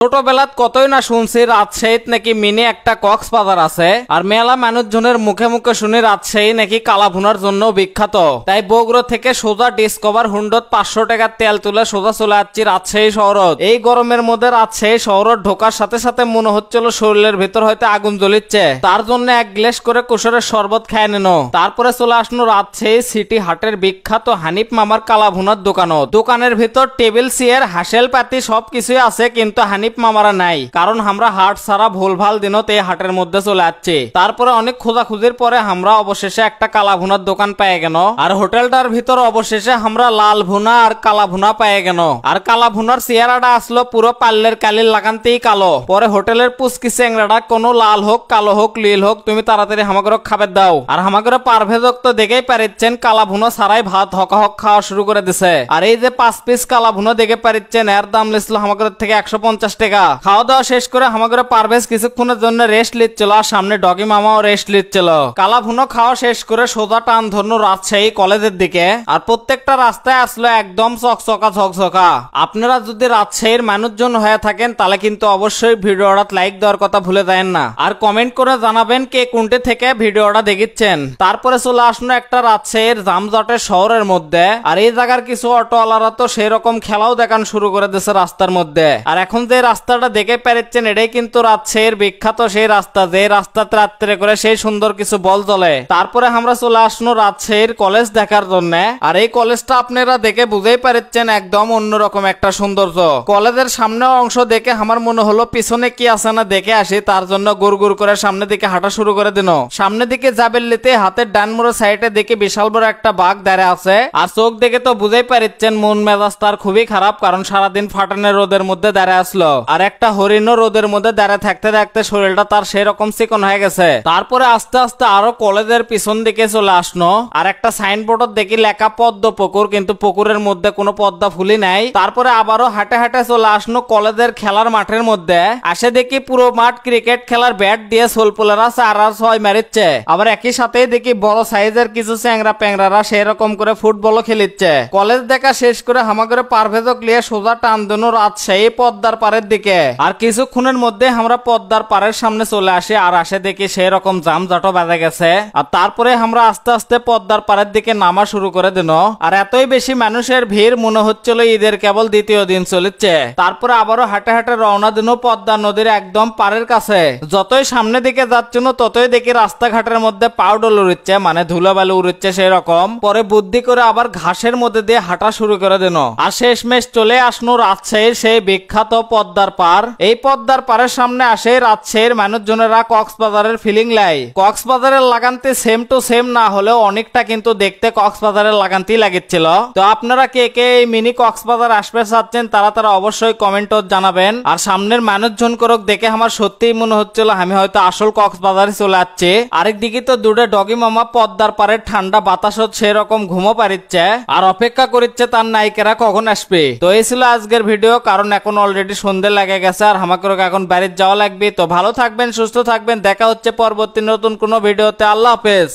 ছোটবেলাত কতই না শুনছি রাজশাহীত নাকি মিনি একটা কক্সবাজার আছে, আর মেলা মানুষজনের মুখে মুখে শুনি রাজশাহী নাকি কালাভুনার জন্য বিখ্যাত। তাই বগুড়া থেকে সোজা ডিসকভার হুন্ডত 500 টাকার তেল তুলে সোজা চলে যাচ্ছি রাজশাহী শহরত। এই গরমের মধ্যে রাজশাহী শহরত ঢোকার সাথে সাথে মনে হচ্ছিল শরীরের ভিতর হয়তো আগুন জ্বলিচ্ছে। তার জন্য এক গ্লাস করে কুসরের শরবত খায় নেন। তারপরে চলে আসলো রাজশাহী সিটি হাটের বিখ্যাত হানিফ মামার কালাভুনার দোকানত। দোকানের ভিতর টেবিল চেয়ার হাসেল পাতি সবকিছুই আছে, কিন্তু হানিফ মামারা নাই, কারণ আমরা হাট ছাড়া ভুলভাল দিনত এই হাটের মধ্যে চলে যাচ্ছি। তারপরে অনেক খোঁজাখুঁজির পরে আমরা অবশেষে একটা কালাভুনার দোকান পেয়ে গেল, আর হোটেলটার ভিতর অবশেষে আমরা লাল ভুনা আর কালা ভুনা পেয়ে গেল। আর কালা ভুনার চেহারাটা আসলো পুরো পাল্লের কালির লাগানতেই কালো। পরে হোটেলের পুচকি চেংড়াটা কোনো লাল হোক কালো হোক লীল হোক তুমি তাড়াতাড়ি হামাগরক খাবার দাও। আর হামাগরে পারভেজক তো দেখেই পারিচ্ছেন কালা ভুনা ছাড়াই ভাত হকা হক খাওয়া শুরু করে দিছে। আর এই যে 5 পিস কালা ভুনা দেখে পারিচ্ছেন এর দাম লিখছিল হামাগরের থেকে 150 টাকা। খাওয়া দাওয়া শেষ করে হামাগরে পারভেজ কিছুক্ষণের জন্য রেস্ট লিচ্ছিল, আর সামনে ডগি মামাও রেস্ট লিচ্ছিল। কালা ভুনা খাওয়া শেষ করে সোজা টান ধরনো রাজশাহী কলেজের দিকে। আর প্রত্যেকটা রাস্তায় আসলো একদম চকচকা চকচকা। আপনারা যদি রাজশাহীর মানুষজন হয়ে থাকেন তাহলে কিন্তু অবশ্যই ভিডিওটা লাইক দেওয়ার কথা ভুলে যাবেন না, আর কমেন্ট করে জানাবেন কে কোনটি থেকে ভিডিওটা দেখিচ্ছেন। তারপরে চলে আসলো একটা রাজশাহীর জামজটের শহরের মধ্যে। আর এই জায়গার কিছু অটোওয়ালারা তো সেই রকম খেলাও দেখান শুরু করে দিয়েছে রাস্তার মধ্যে। আর এখন যে রাস্তাটা দেখে পেরেছেন এটাই কিন্তু রাজশাহীর বিখ্যাত সেই রাস্তা, যে রাস্তাতে রাত্রে করে সেই সুন্দর কিছু বল চলে। তারপরে আমরা চলে আসলো রাজশাহীর কলেজ দেখার জন্য। আর এই কলেজটা আপনারা দেখে বুঝেই পারছেন একদম অন্যরকম একটা সৌন্দর্য। কলেজের সামনের অংশ দেখে আমার মনে হলো পিছনে কি আছে না দেখে আসি, তার জন্য গুড় গুড় করে সামনের দিকে হাঁটা শুরু করে দিন। সামনের দিকে যাবেন লিতে হাতের ডান মোড়ের সাইডে দেখে বিশাল বড় একটা বাঘ দাঁড়িয়ে আছে। আর চোখ দেখে তো বুঝেই পারছেন মন মেজাজ তার খুবই খারাপ, কারণ সারাদিন ফাটানের রোদের মধ্যে দাঁড়িয়ে আসলো। আর একটা হরিণও রোদের মধ্যে দাঁড়িয়ে থাকতে থাকতে শরীরটা তার সেই রকম চিকন হয়ে গেছে। তারপরে আস্তে আস্তে আরো কলেজের পিছন দিকে চলে আসলো। আর একটা সাইনবোর্ড দেখি লেখা পদ্ম পুকুর, কিন্তু পুকুরের মধ্যে কোনো পদ্মা ফুলি নাই। তারপরে আবারও হাঁটে হাঁটে চলে আসলো কলেজের খেলার মাঠের মধ্যে। আসে দেখি পুরো মাঠ ক্রিকেট খেলার ব্যাট দিয়ে সোলপুলেরা 4 আর 6 মারিচ্ছে। আবার একই সাথে দেখি বড় সাইজের কিছু চ্যাংরা প্যাংরারা সেই রকম করে ফুটবলও খেলিচ্ছে। কলেজ দেখা শেষ করে হামাগরে পারভেজক লিয়ে সোজা টান দেন রাজশাহী পদ্মার পাড়ের দিকে। আর কিছুক্ষণের মধ্যে আমরা পদ্মার পাড়ের সামনে চলে আসি। আর আসে দেখি সেই রকম জামজটও বেঁধে গেছে। আর তারপরে আমরা আস্তে আস্তে পদ্মার পাড়ের দিকে নামা শুরু করে দিন। আর এতই বেশি মানুষের ভিড় মনে হচ্ছিল ঈদের কেবল দ্বিতীয় দিন চলেছে। তারপরে আবারও হাঁটে হাঁটে রওনা দিন পদ্মা নদীর একদম পাড়ের কাছে। যতই সামনে দিকে যাচ্ছিল ততই দেখি রাস্তাঘাটের মধ্যে পাউডার উড়ছে, মানে ধুলাবালু উড়ছে সেই রকম। পরে বুদ্ধি করে আবার ঘাসের মধ্যে দিয়ে হাঁটা শুরু করে দিন। আর শেষমেশ চলে আসলো রাজশাহীর সেই বিখ্যাত পদ্মার পার। এই পদ্মার পারের সামনে আসে রাজশাহীর মানুষজনেরা কক্সবাজারের ফিলিং লাই। কক্সবাজারের লাগানতে সেম টু সেম না হলেও অনেকটা কিন্তু দেখতে কক্সবাজারের লাগানতেই লাগছিল। তো আপনারা কে কে এই মিনি কক্সবাজার আসবে চাচ্ছেন তারা অবশ্যই কমেন্ট জানাবেন। আর সামনের মানুষজন করক দেখে আমার সত্যিই মনে হচ্ছিল আমি হয়তো আসল কক্সবাজারে চলে যাচ্ছি। আরেকদিকে তো দুটো ডগি মামা পদ্মার পারে ঠান্ডা বাতাসত সেরকম ঘুমো পারিচ্ছে, আর অপেক্ষা করিচ্ছে তার নায়িকারা কখন আসবে। তো এই ছিল আজকের ভিডিও, কারণ এখন অলরেডি সন্ধ্যে লেগে গেছে আর আমাকে এখন বাড়িতে যাওয়া লাগবে। তো ভালো থাকবেন, সুস্থ থাকবেন, দেখা হচ্ছে পরবর্তী নতুন কোনো ভিডিওতে। আল্লাহ হাফেজ।